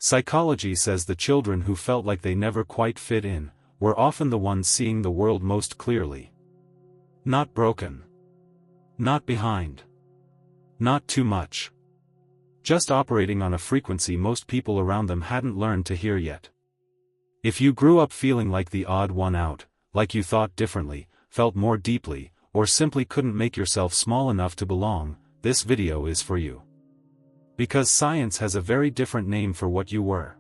Psychology says the children who felt like they never quite fit in were often the ones seeing the world most clearly. Not broken. Not behind. Not too much. Just operating on a frequency most people around them hadn't learned to hear yet. If you grew up feeling like the odd one out, like you thought differently, felt more deeply, or simply couldn't make yourself small enough to belong, this video is for you. Because science has a very different name for what you were.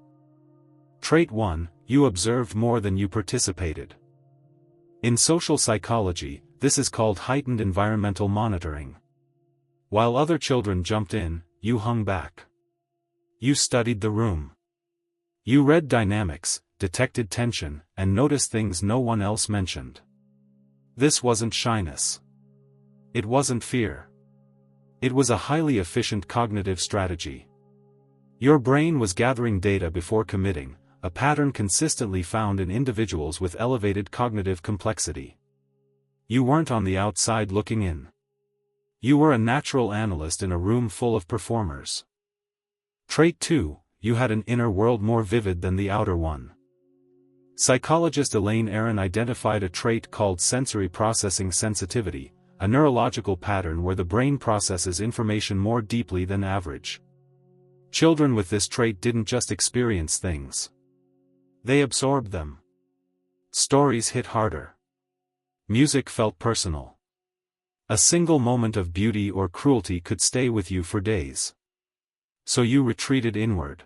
Trait 1, you observed more than you participated. In social psychology, this is called heightened environmental monitoring. While other children jumped in, you hung back. You studied the room. You read dynamics, detected tension, and noticed things no one else mentioned. This wasn't shyness. It wasn't fear. It was a highly efficient cognitive strategy. Your brain was gathering data before committing, a pattern consistently found in individuals with elevated cognitive complexity. You weren't on the outside looking in. You were a natural analyst in a room full of performers. Trait 2, you had an inner world more vivid than the outer one. Psychologist Elaine Aron identified a trait called sensory processing sensitivity, a neurological pattern where the brain processes information more deeply than average. Children with this trait didn't just experience things. They absorbed them. Stories hit harder. Music felt personal. A single moment of beauty or cruelty could stay with you for days. So you retreated inward.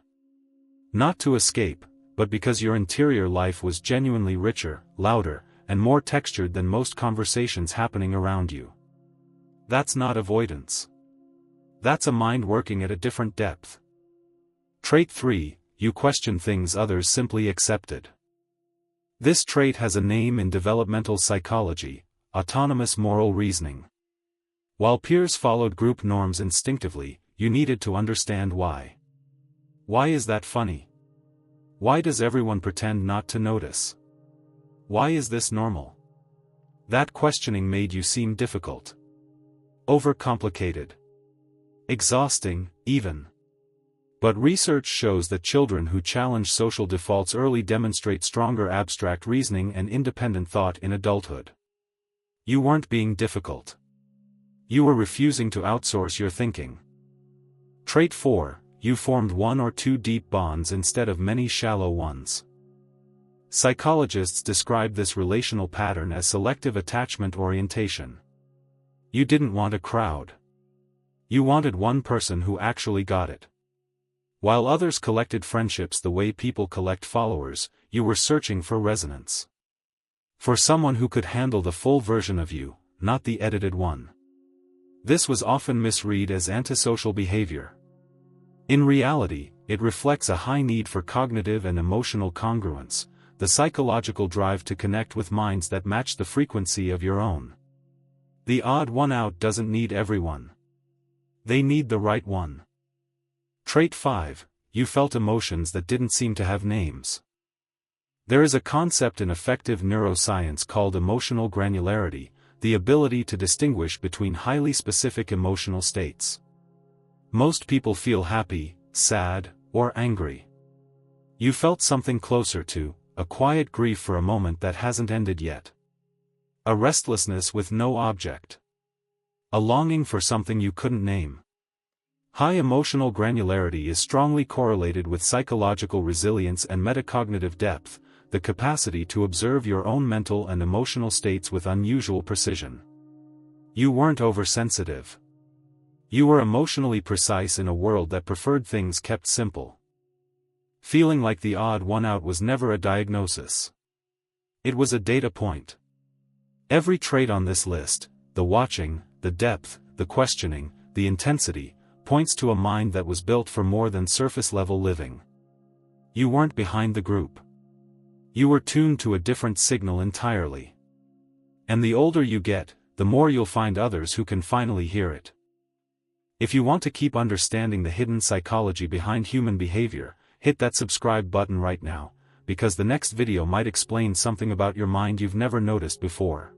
Not to escape, but because your interior life was genuinely richer, louder, and more textured than most conversations happening around you. That's not avoidance. That's a mind working at a different depth. Trait 3, you question things others simply accepted. This trait has a name in developmental psychology: autonomous moral reasoning. While peers followed group norms instinctively, you needed to understand why. Why is that funny? Why does everyone pretend not to notice? Why is this normal? That questioning made you seem difficult. Overcomplicated. Exhausting, even. But research shows that children who challenge social defaults early demonstrate stronger abstract reasoning and independent thought in adulthood. You weren't being difficult. You were refusing to outsource your thinking. Trait 4, you formed one or two deep bonds instead of many shallow ones. Psychologists describe this relational pattern as selective attachment orientation. You didn't want a crowd. You wanted one person who actually got it. While others collected friendships the way people collect followers, you were searching for resonance. For someone who could handle the full version of you, not the edited one. This was often misread as antisocial behavior. In reality, it reflects a high need for cognitive and emotional congruence, the psychological drive to connect with minds that match the frequency of your own. The odd one out doesn't need everyone. They need the right one. Trait 5, you felt emotions that didn't seem to have names. There is a concept in effective neuroscience called emotional granularity, the ability to distinguish between highly specific emotional states. Most people feel happy, sad, or angry. You felt something closer to a quiet grief for a moment that hasn't ended yet. A restlessness with no object. A longing for something you couldn't name. High emotional granularity is strongly correlated with psychological resilience and metacognitive depth, the capacity to observe your own mental and emotional states with unusual precision. You weren't oversensitive. You were emotionally precise in a world that preferred things kept simple. Feeling like the odd one out was never a diagnosis. It was a data point. Every trait on this list, the watching, the depth, the questioning, the intensity, points to a mind that was built for more than surface-level living. You weren't behind the group. You were tuned to a different signal entirely. And the older you get, the more you'll find others who can finally hear it. If you want to keep understanding the hidden psychology behind human behavior, hit that subscribe button right now, because the next video might explain something about your mind you've never noticed before.